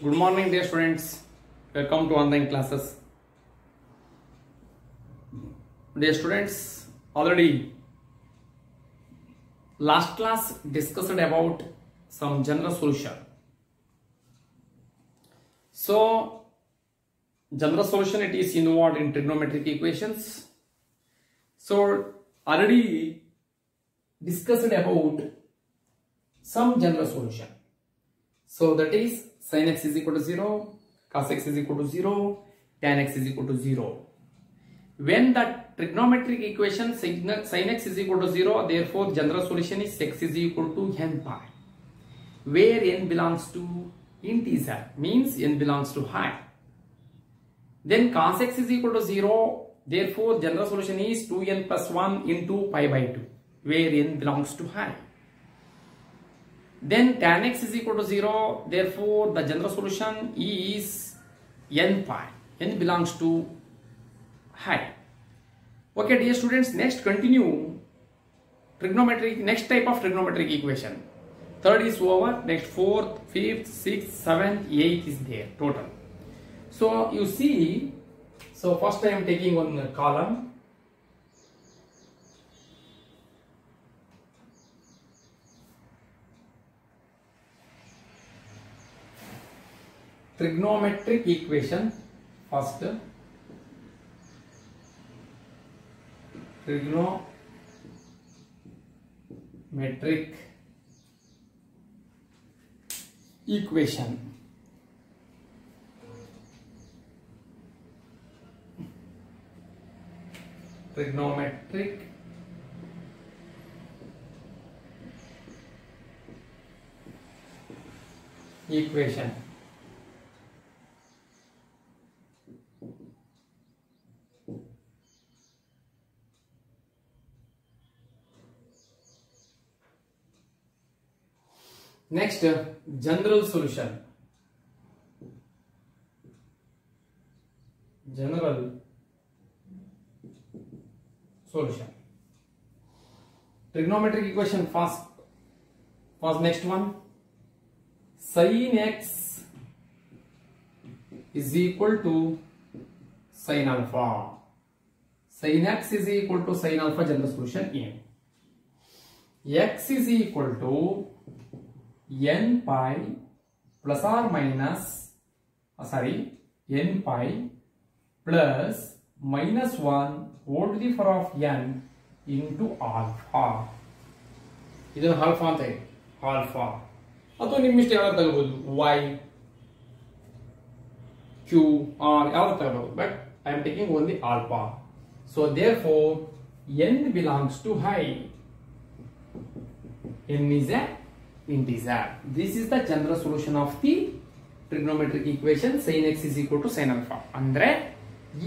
Good morning, dear students. Welcome to online classes. Dear students, already last class discussed about some general solution. So, general solution it is involved in trigonometric equations. So, already discussed about some general solution. So, that is sin x is equal to 0, cos x is equal to 0, tan x is equal to 0. When the trigonometric equation sin x is equal to 0, therefore general solution is x is equal to n pi, where n belongs to integer, means n belongs to high. Then cos x is equal to 0, therefore general solution is 2n plus 1 into pi by 2, where n belongs to high. Then tan x is equal to 0, therefore the general solution is n pi, n belongs to high. Okay, dear students, next continue next type of trigonometric equation. Third is over, next fourth, fifth, sixth, seventh, eighth is there total. So you see, so first I am taking one column. Trigonometric equation, first trigonometric equation. Trigonometric equation. Next, general solution. General solution. Trigonometric equation first. Next one. Sin x is equal to sin alpha. Sin x is equal to sin alpha, general solution n. X is equal to n pi plus or minus, n pi plus minus 1 whole to the power of n into alpha. ಇದನ್ನು alpha ಅಂತ ಇದೆ, alpha. ಅಥವಾ ನಿಮ್ಮಿಷ್ಟ ಯಾವ್ದು ತಗೋಬಹುದು, y, q, r ಯಾವ್ದು ತಗೋಬಹುದು, but I am taking only alpha. So therefore n belongs to high. N is a integer. This is the general solution of the trigonometric equation sin x is equal to sin alpha. ಅಂದ್ರೆ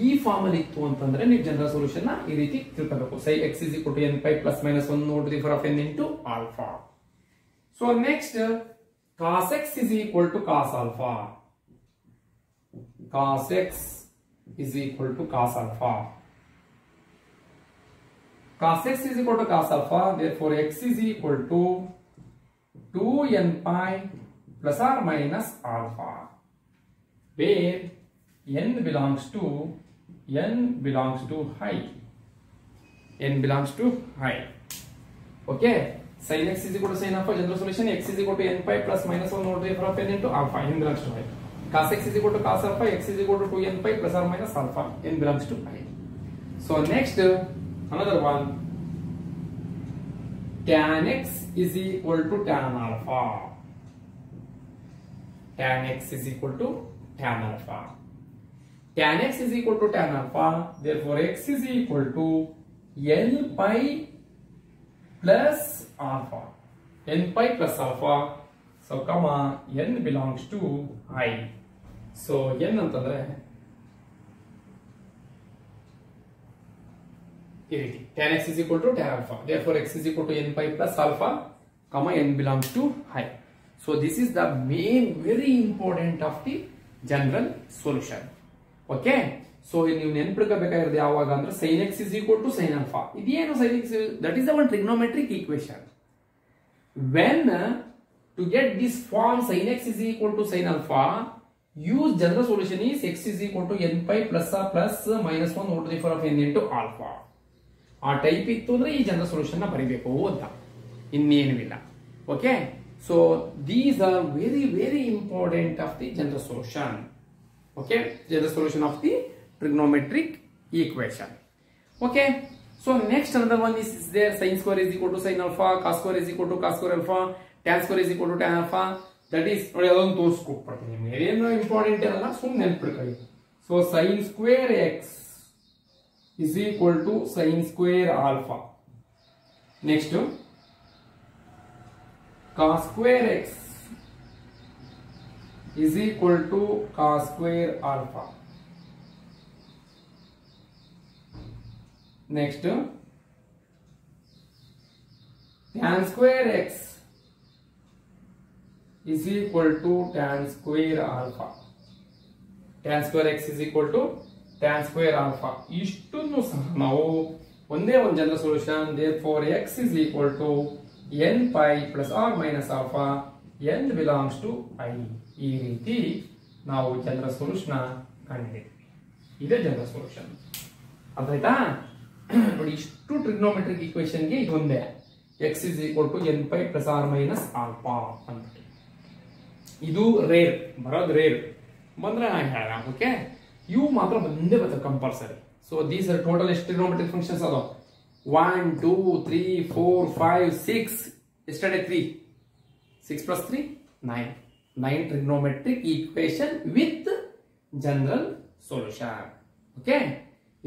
ಈ form ಅಲ್ಲಿ ಇತ್ತು ಅಂತಂದ್ರೆ ನೀವು general solution ನ ಈ ರೀತಿ ತಿಳ್ಕೋಬೇಕು. sin x is equal to n pi plus minus 1 over the power of n into alpha. So next, cos x is equal to cos alpha. Cos x is equal to cos alpha. Cos x is equal to cos alpha. Therefore x is equal to 2n pi plus or minus alpha, where n belongs to high. N belongs to high. Okay, sin x is equal to sin alpha, general solution x is equal to n pi plus minus 1 over the power of n into alpha, n belongs to high. Cos x is equal to cos alpha, x is equal to 2n pi plus or minus alpha, n belongs to high. So next, another one, tan x is equal to tan alpha. Tan x is equal to tan alpha. Tan x is equal to tan alpha. Therefore x is equal to n pi plus alpha. N pi plus alpha. So comma n belongs to I. So n ಅಂತಂದ್ರೆ ಈ ರೀತಿ tan x is equal to tan alpha. Therefore x is equal to n pi plus alpha, comma n belongs to high. So this is the main, very important of the general solution. Okay, so ನೀವು ನೆನಪಿಡ್ಕೋಬೇಕಾಗಿರೋದು ಯಾವಾಗ ಅಂದ್ರೆ sin x is equal to sin alpha. ಇದೇನು sin x? That is our trigonometric equation. When to get this form sin x is equal to sin alpha, use general solution is x is equal to n pi plus a plus minus 1 over the power of n into alpha. ಆ type ಇತ್ತು ಅಂದ್ರೆ ಈ general solution ನ ಬರಿಬೇಕು ಅಂತ, ಇನ್ನೇನು ಇಲ್ಲ. Okay, so these are very very important of the general solution. Okay, general solution of the trigonometric equation. Okay, so next another one is there, sin square is equal to sin alpha, cos square is equal to cos square alpha, tan square is equal to tan alpha. That is ನೋಡಿ ಅದೊಂದು ತೋರಿಸ್ಕೊಟ್ಬಿಡ್ತೀನಿ ನಿಮಗೆ, ಏನು important ಇರಲ್ಲ, ಸುಮ್ಮನೆ ನೆನ್ಪಿಡ್ಕೊಳ್ಳಿ. So sin square x is equal to sin square alpha. Next cos square x is equal to cos square alpha. Next tan square x is equal to tan square alpha. Tan square x is equal to tan square alpha. ಇಷ್ಟನ್ನು ಸಹ ನಾವು ಒಂದೇ ಒಂದು general solution. therefore x is equal to n pi plus or minus alpha, n belongs to I. ಈ ರೀತಿ ನಾವು general solution ಕಂಡುಹಿಡಿದ್ವಿ. ಇದೇ general solution. ಅರ್ಥಾಯ್ತಾ? ನೋಡಿ, ಇಷ್ಟು ಟ್ರಿಗ್ನೋಮೆಟ್ರಿಕ್ ಈಕ್ವೇಷನ್ಗೆ ಇದೊಂದೇ, x is equal to n pi plus or minus alpha ಅಂತ. ಇದು rare, ಬರೋದು ರೇರ್, ಬಂದ್ರೆ ನಾನು ಹೇಳ. ಓಕೆ, ಇವು ಮಾತ್ರ ಬಂದೇ ಬರ್ತವೆ compulsory. So these are total ಎಷ್ಟು ಟ್ರಿಗ್ನೋಮೆಟ್ರಿಕ್ ಫಂಕ್ಷನ್ಸ್ ಅದಾವ? 1 2 3 4 5 6. ಎಷ್ಟಡೆ? 3. 6 plus 3 9. 9 trigonometric equation with general solution. Okay,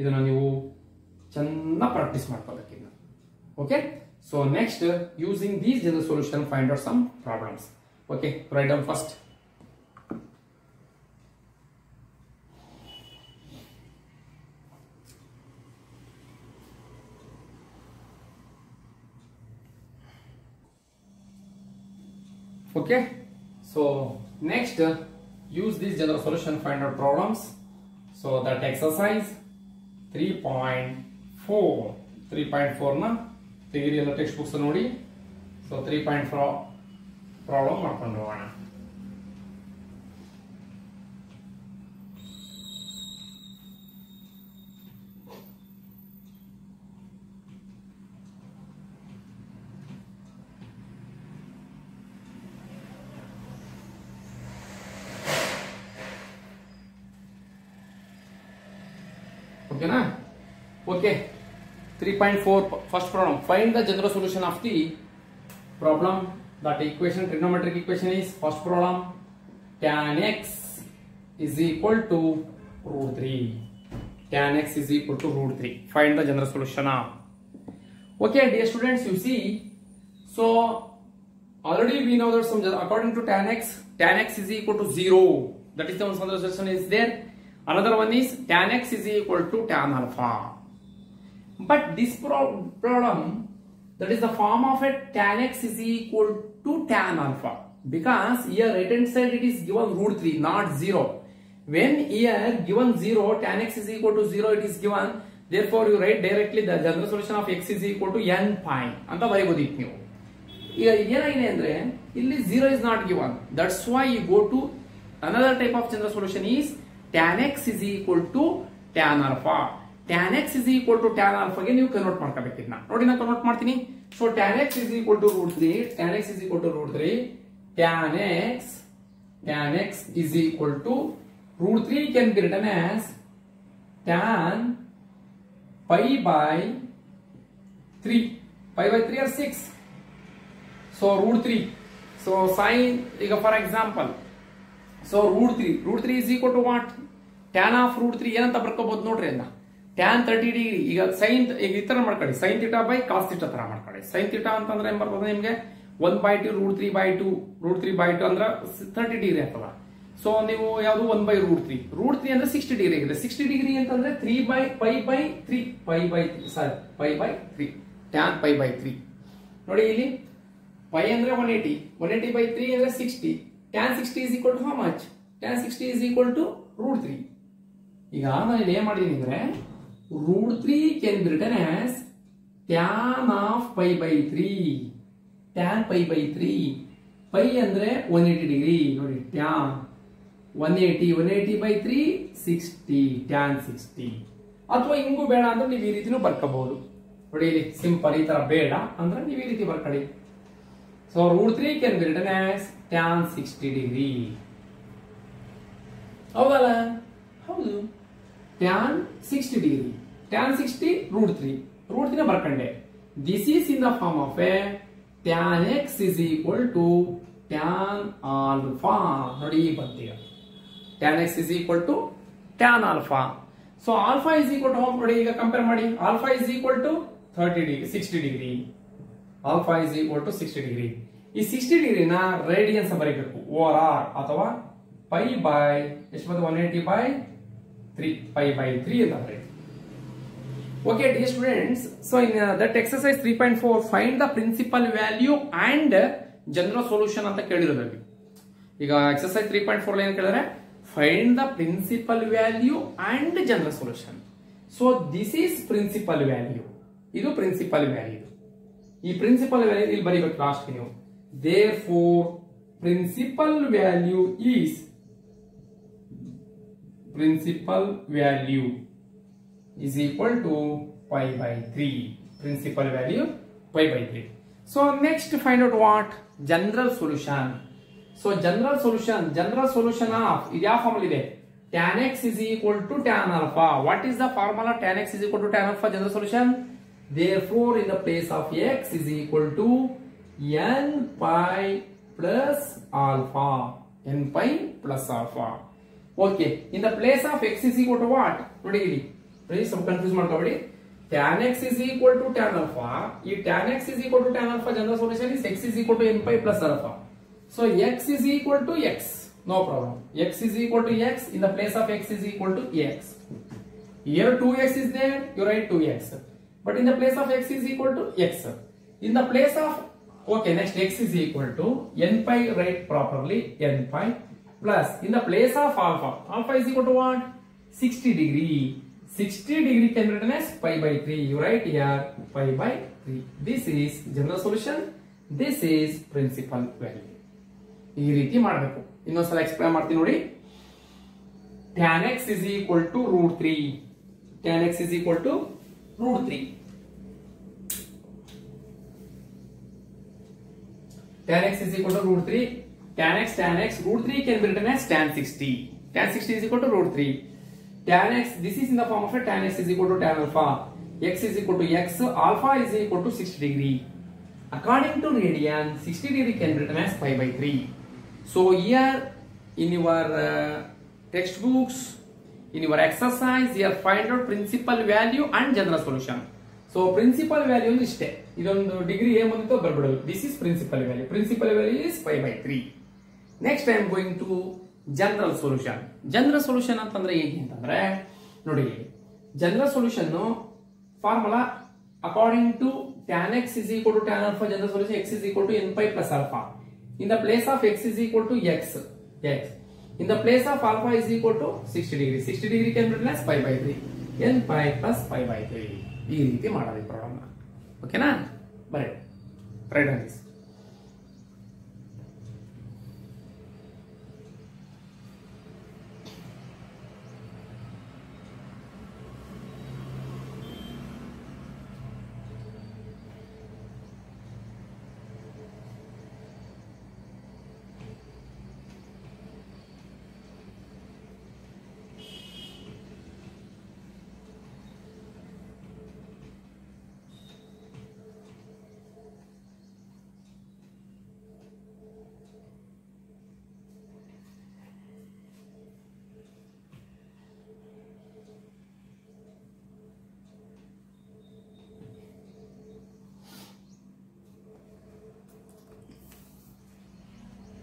ಇದನ್ನ ನೀವು ಚೆನ್ನಾಗಿ ಪ್ರಾಕ್ಟೀಸ್ ಮಾಡ್ಕೋಬೇಕಿನ್ನ. Okay, so next using these general solution find out some problems. Okay, write down first. Okay, so next use this general solution, find out problems. So that exercise 3.4 na theory ಎಲ್ಲ text books ನೋಡಿ. So 3.4 problem ಮಾಡ್ಕೊಂಡು ಹೋಗೋಣ. ಓಕೆನಾ? Okay, 3.4 first problem. Find the general solution of the problem. That equation, trigonometric equation is, first problem, tan x is equal to root 3. Tan x is equal to root 3. Find the general solution of. Okay, dear students, you see, so already we know that some, according to tan x is equal to 0. That is the one solution is there. Another one is tan x is equal to tan alpha. But this problem, that is the form of a tan x is equal to tan alpha, because here right hand side it is given root 3, not 0. When here given 0, tan x is equal to 0 it is given, therefore you write directly the general solution of x is equal to n pi ಅಂತ ಬರೆಯಬಹುದು ನೀವು. ಈಗ ಏನಾಗಿದೆ ಅಂದ್ರೆ ಇಲ್ಲಿ 0 is not given, that's why you go to another type of general solution is tan x is equal to tan alpha. tan x is equal to tan alpha ಗೆ ನೀವು convert ಮಾಡ್ಕೋಬೇಕಿದ್ನ. ನೋಡಿ ನಾನು ಕನ್ವರ್ಟ್ ಮಾಡ್ತೀನಿ. So tan x is equal to root 3, tan x is equal to root 3, tan x is equal to root 3 can be written as tan pi by 3. Pi by 3 or 6. So root 3. So sin, ಈಗ for example, so root 3 is equal to what? Tan of root 3 ಏನಂತ ಬರ್ಕೋಬಹುದು ನೋಡ್ರಿ ಅಲ್ಲ, tan 30 degree. ಈಗ sign ಈಗ ಈ ತರ ಮಾಡ್ಕೊಳ್ಳಿ, sin theta by cos theta ತರ ಮಾಡ್ಕೊಳ್ಳಿ. sin ಥೀಟಾ ಅಂತಂದ್ರೆ ಏನ್ ಬರ್ತದೆ ನಿಮಗೆ? 1/2 root 3/2 ಅಂದ್ರೆ 30 ಡಿಗ್ರಿ ಆಗ್ತದ. ಸೊ ನೀವು ಯಾವುದು 1/√3. root 3 ಅಂದ್ರೆ 60 ಡಿಗ್ರಿ ಆಗಿದೆ. 60 ಡಿಗ್ರಿ ಅಂತಂದ್ರೆ 3/pi/3 tan pi/3. ನೋಡಿ ಇಲ್ಲಿ pi ಅಂದ್ರೆ 180, 180/3 ಅಂದ್ರೆ 60. tan 60 is equal to how much? tan 60 is equal to root 3. ಈಗ ನಾನು ಇಲ್ಲಿ ಏನ್ ಮಾಡಿದೀನಿ ಅಂದ್ರೆ root 3 can be written as tan of pi/3. tan pi/3. pi ಅಂದ್ರೆ 180 ಡಿಗ್ರಿ. ನೋಡಿ tan 180 by 3 60 tan 60. ಅಥವಾ ಹಿಂಗೂ ಬೇಡ ಅಂದ್ರೆ ನೀವು ಈ ರೀತಿನೂ ಬರ್ಕೋಬಹುದು ನೋಡಿ. ಇಲ್ಲಿ ಸಿಂಪಲ್ ಈ ತರ ಬೇಡ ಅಂದ್ರೆ ನೀವು ಈ ರೀತಿ ಬರ್ಕೊಳ್ಳಿ. So √3 can be written as tan 60 degree. ಹೌದಲ್ಲ? ಹೌದು. tan 60 degree. tan 60 √3. √3 ಬರ್ಕೊಂಡೆ. This is in the form of a tan x is equal to tan alpha. ನೋಡಿ ಬಂತೀಗ tan x is equal to tan alpha. So alpha is equal to ನೋಡಿ ಈಗ compare ಮಾಡಿ. alpha is equal to 60 degree. alpha is equal to 60 degree. ಈ 60 degree ನ radiance ಬರೀಬೇಕು over R ಅಥವಾ pi by ಎಷ್ಟು ಬಂತು 180 by 3 ಪೈ ಬೈ 3 ಅಂತ ಬರೀಬೇಕು. Okay dear students, so in that exercise 3.4 find the principal value and general solution ಅಂತ ಕೇಳಿರೋದ್ರಲ್ಲಿ. ಈಗ ಎಕ್ಸರ್ಸೈಸ್ 3.4 ಏನು ಕೇಳಿದ್ರೆ find the principal value and general solution. So this is principal value, ಇದು ಪ್ರಿನ್ಸಿಪಲ್ ವ್ಯಾಲ್ಯೂ. ಈ principal value ಇಲ್ಲಿ ಬರೀಬೇಕು last ನೀವು. therefore principal value is equal to pi by 3. Principal value pi by 3. So next find out what general solution. So general solution of idya formula ide tan x is equal to tan alpha. What is the formula? Tan x is equal to tan alpha, general solution. Therefore in the place of x is equal to n pi plus alpha. n pi plus alpha. Okay, in the place of x is equal to what? ನೋಡಿ ಇಲ್ಲಿ please some confuse ಮಾಡ್ಕೋಬೇಡಿ. tan x is equal to tan alpha. ಈ tan x is equal to tan alpha general solution is x is equal to n pi plus alpha. So x is equal to x, no problem. X is equal to x. In the place of x is equal to x. Here 2x is there, you write 2x. But in the place of x is equal to x. In the place of okay, next x is equal to n pi, write properly n pi plus in the place of alpha. Alpha is equal to what? 60 degree. 60 degree can be written as pi by 3. You write here pi by 3. This is general solution. This is principal value. ಈ ರೀತಿ ಮಾಡಬೇಕು. ಇನ್ನೊಂದ್ಸಲ explain ಮಾಡ್ತೀನಿ ನೋಡಿ. tan x is equal to √3. tan x is equal to √3. tan x is equal to √3. tan x √3 can be written as tan 60. Tan 60 is equal to √3. Tan x, this is in the form of a tan x is equal to tan alpha. X is equal to x. Alpha is equal to 60 degree. According to radian, 60 degree can be written as pi by 3. So here in your textbooks, in your exercise, here find out principal value and general solution. So principal value is ಇಷ್ಟೇ. ಇದೊಂದು degree ಏನು ಬಂದಿತ್ತು ಬರ್ಬಿಡೋದು. This is principal value. Principal value is pi by 3. Next I am going to general solution. General solution ಅಂತಂದ್ರೆ ಏನು ಅಂತಂದ್ರೆ ನೋಡಿ, general solution formula according to tan x is equal to tan alpha, general solution x is equal to n pi plus alpha. In the place of x is equal to x. In the place of alpha is equal to 60 degree. 60 degree can be written as pi by 3. n pi plus pi by 3. ಈ ರೀತಿ ಮಾಡೋದು problem. ಓಕೆನಾ? ಬರೀ right on this.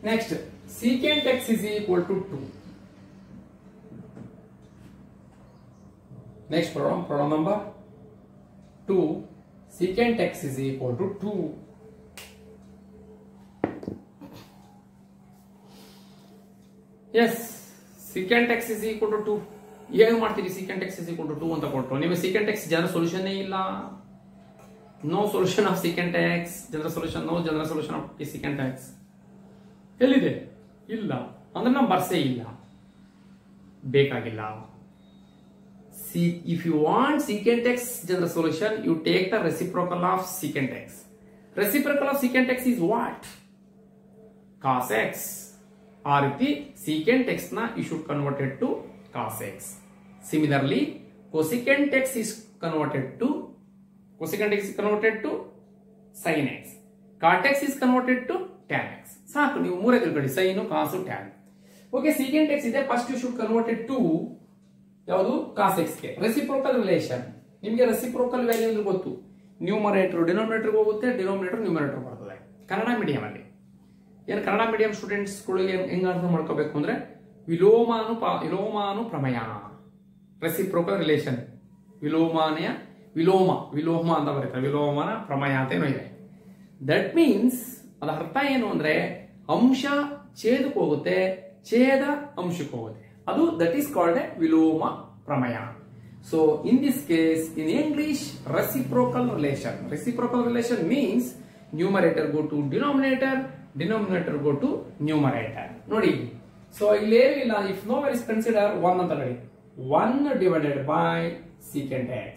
Next, secant x is equal to 2. Next problem number 2. Secant x is equal to 2. Yes, secant x is equal to 2. ಹೇಗೆ ಮಾಡ್ತೀರಿ? secant x is equal to 2 ಅಂತ ಕೊಟ್ಟರು. ನಿಮಗೆ secant x ಜನರಲ್ ಸೊಲ್ಯೂಷನ್ ಇಲ್ಲ. No solution of secant x. General solution, no general solution of secant x. ಎಲ್ಲಿದೆ? ಇಲ್ಲ ಅಂದ್ರೆ ನಂಬರ್ಸೇ ಇಲ್ಲ. ಬೇಕಾಗಿಲ್ಲ. If you want secant x general solution, you take the reciprocal of secant x. Reciprocal of secant x is what? Cos x. ಆ ರೀತಿ secant x ನ you should convert it to cos x. Similarly, cosecant x is converted to sin x. Cot x is converted to tan x. ಸಾಕು, ನೀವು ಮೂರೇ ತಿಳ್ಕೊಳ್ಳಿ, sine, cos, tan. Okay, secant x ಇದೆ, first you should convert it to ಯಾವುದು? Cos x ಗೆ. Reciprocal relation, ನಿಮಗೆ reciprocal value ಅಂದ್ರೆ ಗೊತ್ತು. ನ್ಯೂಮರೇಟರ್ ಡಿನೋಮಿನೇಟರ್ ಹೋಗುತ್ತೆ, ಡಿನೋಮಿನೇಟರ್ ನ್ಯೂಮರೇಟರ್ ಬರ್ತದೆ. ಕನ್ನಡ ಮೀಡಿಯಂ ಅಲ್ಲಿ ಏನು ಕನ್ನಡ ಮೀಡಿಯಂ ಸ್ಟೂಡೆಂಟ್ಸ್ ಗಳಿಗೆ ಹೆಂಗ ಅರ್ಥ ಮಾಡ್ಕೋಬೇಕು ಅಂದ್ರೆ ವಿಲೋಮಾನುಪ್ರಮೇಯ, ರೆಸಿಪ್ರೋಕಲ್ ರಿಲೇಷನ್, ವಿಲೋಮ ಅಂತ ಬರೀತಾರೆ, ವಿಲೋಮನ ಪ್ರಮೇಯ ಅಂತ ಏನೋ ಇದೆ. ದಟ್ ಮೀನ್ಸ್ ಅದರ ಅರ್ಥ ಏನು ಅಂದ್ರೆ ಅಂಶ ಛೇದಕ್ಕೆ ಹೋಗುತ್ತೆ, ಛೇದ ಅಂಶಕ್ಕೆ ಹೋಗುತ್ತೆ, ಅದು ದಟ್ ಈಸ್ ಕಾಲ್ಡ್ ಎ ವಿಲೋಮ ಪ್ರಮೇಯ. So in this case in English reciprocal relation means numerator go to denominator go to numerator. ನೋಡಿ, ಸೊ ಇಲ್ಲಿ ಇಲ್ಲ, if no where is consider 1 ಅಂತ ಹೇಳಿ, 1 divided by secant x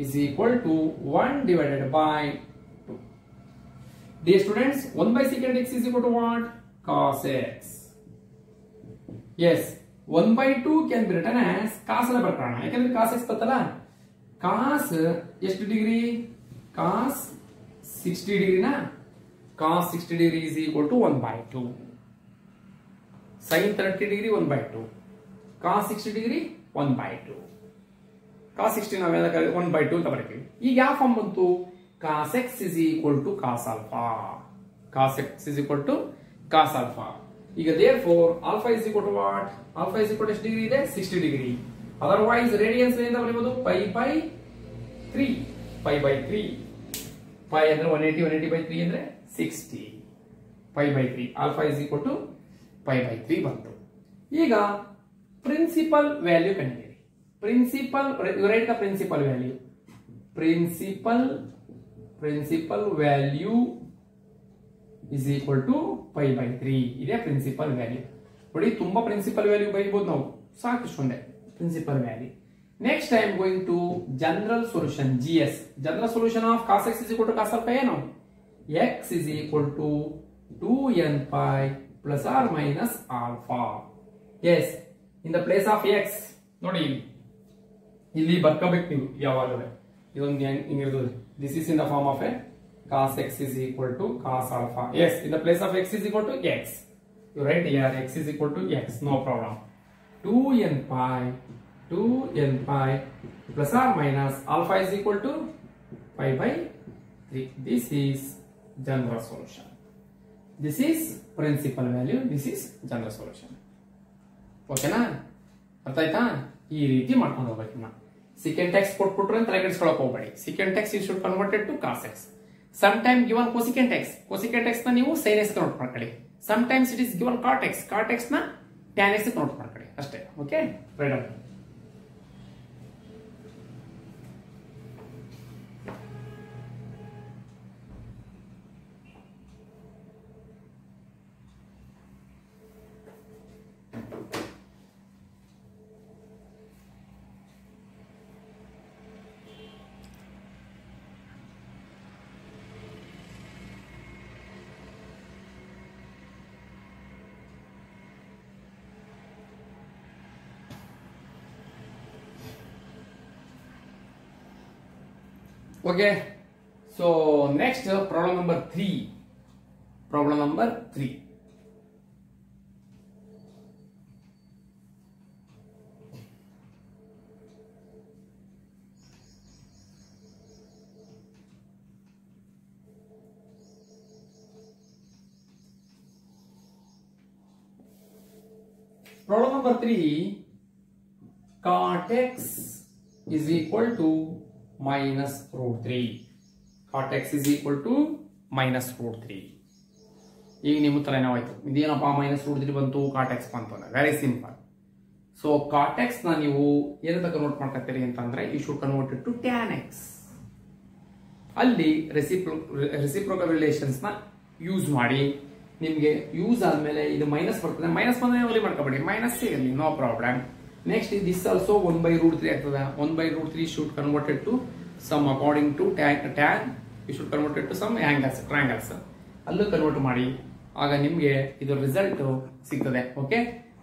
is equal to 1 divided by 2. Dear students, 1 by secant x is equal to what? Cos x. Yes, 1 by 2 can be written as cos ಅಲ್ಲ ಬರ್ಕೋಣ, ಯಾಕಂದ್ರೆ cos x ಬರ್ತಲ್ಲ. cos ಎಷ್ಟು degree? cos 60 degree ನಾ? cos 60 degree is equal to 1 by 2. sin 30 degree 1 by 2. cos 60 degree 1 by 2. cos 60 ನಾವು 1 by 2 ಅಂತ ಬರೀತೀವಿ. ಈಗ ಯಾವ form ಬಂತು? cos x is equal to cos alpha. cos x is equal to cos alpha. ಈಗ therefore alpha is equal to what? alpha is equal to ಎಷ್ಟು degree ಇದೆ? 60 degree. otherwise radians ಏನಿಂದ ಬರೀಬಹುದು? pi by 3. pi by 3. pi ಅಂದ್ರೆ 180 by 3 ಅಂದ್ರೆ 60. pi by 3. alpha is equal to pi by 3 ಬಂತು. ಈಗ principal value ಕಂಡುಹಿಡಿಯಿರಿ. write the principal value. Principal value is equal to pi by 3. ಇದೇ principal value. ನೋಡಿ, ತುಂಬಾ ಪ್ರಿನ್ಸಿಪಲ್ ವ್ಯಾಲ್ಯೂ ಬರೀಬಹುದು ನಾವು, ಸಾಕಿಷ್ಟೊಂದೇ principal value. Next I am going to general solution, GS. General solution of cos x is equal to cos alpha ಏನು? x is equal to 2n pi plus or minus alpha. Yes, in the place of x, ನೋಡಿ ಇಲ್ಲಿ ಬರ್ಕೋಬೇಕು ನೀವು ಯಾವಾಗಲೂ. ಇದೊಂದು ಹಿಂಗಿರೋದು, this is in the form of a cos x is equal to cos alpha. Yes, in the place of x is equal to x, you write here x is equal to x, no problem. 2n pi plus or minus alpha is equal to pi by 3. This is general solution. This is principal value. This is general solution. ಓಕೆನಾ? ಅರ್ಥ ಆಯ್ತಾ? ಈ ರೀತಿ ಮಾಡ್ಕೊಂಡು ಹೋಗ್ಬೇಕು. ನಾವು secant x ಕೊಟ್ಬಿಟ್ರೆ ಅಂತ ತಲೆಕೆಡಿಸ್ಕೊಳ್ಳೋಕೆ ಹೋಗಬೇಡಿ. secant x you should convert it to cos x. Sometime given cosecant x ನ ನೀವು sin x ಕನ್ವರ್ಟ್ ಮಾಡ್ಕೊಳ್ಳಿ. Sometimes it is given cot x ನ tan x ಕನ್ವರ್ಟ್ ಮಾಡ್ಕೊಳ್ಳಿ ಅಷ್ಟೇ. Okay, right. Okay, so next problem number 3. Problem number 3. Problem number 3, cot x is equal to minus root 3. Cot x is equal to minus root 3. ಈಗ ನಿಮ್ಮ ತಲೆನೋವಾಯ್ತು, ಇದೇನಪ್ಪ minus root 3 ಬಂತು, ಕಾಟ್ x ಬಂತು ಅಂದ್ರೆ very simple. So cot x ನ ನೀವು ಏನಂತ convert ಮಾಡ್ಕೊತೀರಿ ಅಂತಂದ್ರೆ you should convert it to tan x. ಅಲ್ಲಿ ರೆಸಿಪ್ರೋಕಲ್ ರಿಲೇಷನ್ಸ್ ನ ಯೂಸ್ ಮಾಡಿ ನಿಮಗೆ ಯೂಸ್ ಆದ್ಮೇಲೆ ಇದು ಮೈನಸ್ ಬರ್ತದೆ, ಮೈನಸ್ ಬಂದ್ರೆ ಒಲಿ ಮಾಡ್ಕೋಬೇಡಿ, ಮೈನಸ್ ಇರಲಿ, no problem. Next this also 1/√3 ಆಗ್ತದೆ. 1/√3 should converted to some according to tan you should converted to some angles, triangles ಅಲ್ಲೂ ಕನ್ವರ್ಟ್ ಮಾಡಿ, ಆಗ ನಿಮಗೆ ಇದು ರಿಸಲ್ಟ್ ಸಿಗ್ತದೆ. ಓಕೆ,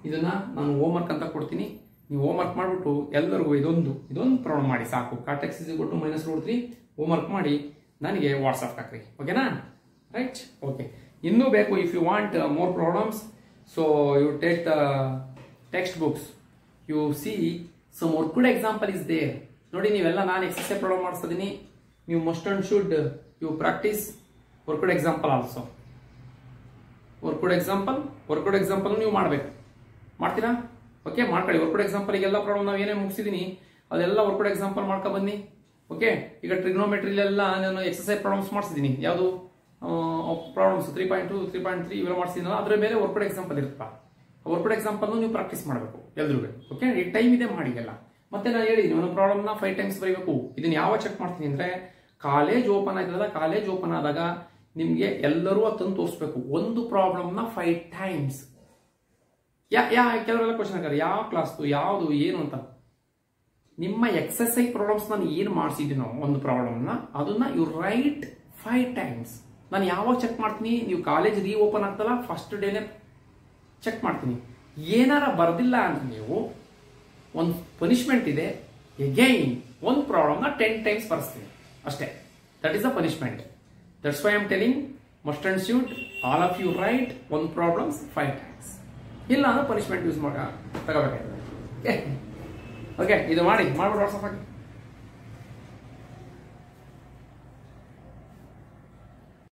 ಇದನ್ನ ನಾನು ಹೋಮ್ ವರ್ಕ್ ಅಂತ ಕೊಡ್ತೀನಿ, ನೀವು ಹೋಮ್ ವರ್ಕ್ ಮಾಡಿಬಿಟ್ಟು ಎಲ್ಲರಿಗೂ ಇದೊಂದು ಪ್ರಾಬ್ಲಮ್ ಮಾಡಿ ಸಾಕು. cot x = -√3 ಹೋಮ್ ವರ್ಕ್ ಮಾಡಿ ನನಗೆ ವಾಟ್ಸಪ್ ಹಾಕ್ರಿ. ಓಕೆನಾ? ರೈಟ್. ಓಕೆ, ಇನ್ನೂ ಬೇಕು, if you want more problems, so you take the text books, you see some worked example is there. ನೋಡಿ, ನೀವೆಲ್ಲ ನಾನು ಎಕ್ಸರ್ಸೈಸ್ ಪ್ರಾಬ್ಲಮ್ ಮಾಡಿಸ್ತೀನಿ, ನೀವು must and should you practise worked example also. Worked example ನೀವು ಮಾಡಬೇಕು. ಮಾಡ್ತೀರಾ? ಓಕೆ, ಮಾಡ್ಕೊಳ್ಳಿ. Worked ಎಕ್ಸಾಂಪಲ್ಗೆಲ್ಲ problem ನಾವು ಏನೇ ಮುಗಿಸಿದೀನಿ ಅದೆಲ್ಲ ವರ್ಕ್ಡ್ ಎಕ್ಸಾಂಪಲ್ ಮಾಡ್ಕೊ ಬನ್ನಿ. ಓಕೆ, ಈಗ ಟ್ರಿಗ್ನೋಮೆಟ್ರಿಲೆಲ್ಲ ನಾನು ಎಕ್ಸರ್ಸೈಸ್ ಪ್ರಾಬ್ಲಮ್ಸ್ ಮಾಡಿಸಿದ್ದೀನಿ. ಯಾವುದು ಪ್ರಾಬ್ಲಮ್ಸ್ 3.2 3.3 ಇವೆಲ್ಲ ಮಾಡಿಸಿದ್ದೀನಲ್ಲ, ಅದ್ರ ಮೇಲೆ ವರ್ಕ್ಡ್ ಎಕ್ಸಾಂಪಲ್ ಇರುತ್ತಾ, ವರ್ಕ್ಡ್ ಎಕ್ಸಾಂಪಲ್ ನೀವು ಪ್ರಾಕ್ಟೀಸ್ ಮಾಡಬೇಕು ಎಲ್ರಿಗೂ. ಓಕೆ, ಈ ಟೈಮ್ ಇದೆ ಮಾಡಿ ಎಲ್ಲ. ಮತ್ತೆ ನಾನು ಹೇಳಿದ್ದೀನಿ ಒಂದು ಪ್ರಾಬ್ಲಮ್ನ 5 ಟೈಮ್ಸ್ ಬರೀಬೇಕು. ಇದನ್ನ ಯಾವ ಚೆಕ್ ಮಾಡ್ತೀನಿ ಅಂದ್ರೆ, ಕಾಲೇಜ್ ಓಪನ್ ಆಯ್ತದಲ್ಲ, ಕಾಲೇಜ್ ಓಪನ್ ಆದಾಗ ನಿಮ್ಗೆ ಎಲ್ಲರೂ ಅದನ್ನು ತೋರಿಸ್ಬೇಕು. ಒಂದು ಪ್ರಾಬ್ಲಮ್ನ 5 ಟೈಮ್ಸ್. ಕೆಲವರೆಲ್ಲ ಕ್ವಶನ್ ಹಾಕಿದ್ರೆ ಯಾವ ಕ್ಲಾಸ್ದು ಯಾವುದು ಏನು ಅಂತ. ನಿಮ್ಮ ಎಕ್ಸರ್ಸೈಸ್ ಪ್ರಾಬ್ಲಮ್ಸ್ ನಾನು ಏನು ಮಾಡಿಸಿದ್ದೀನೋ ಒಂದು ಪ್ರಾಬ್ಲಮ್ನ ಅದನ್ನ ಯು ರೈಟ್ 5 ಟೈಮ್ಸ್. ನಾನು ಯಾವಾಗ ಚೆಕ್ ಮಾಡ್ತೀನಿ, ನೀವು ಕಾಲೇಜ್ ಓಪನ್ ಆಗ್ತಲ್ಲ ಫಸ್ಟ್ ಡೇನೆ ಚೆಕ್ ಮಾಡ್ತೀನಿ. ಏನಾರ ಬರ್ದಿಲ್ಲ ಅಂತ ನೀವು ಒಂದು ಪನಿಷ್ಮೆಂಟ್ ಇದೆ, ಎಗೈನ್ ಒಂದು ಪ್ರಾಬ್ಲಮ್ನ 10 ಟೈಮ್ಸ್ ಬರ್ಸ್ತೀನಿ ಅಷ್ಟೇ. That is a punishment. That's why I am telling must and should all of you write one problems 5 times. ಇಲ್ಲ ಅಂದ್ರೆ ಪನಿಷ್ಮೆಂಟ್ ಯೂಸ್ ತಗೋಬೇಕಾಗ್ತದೆ. ಓಕೆ, ಇದು ಮಾಡ್ಬಿಟ್ಟು ವಾಟ್ಸಪ್ ಹಾಕಿ.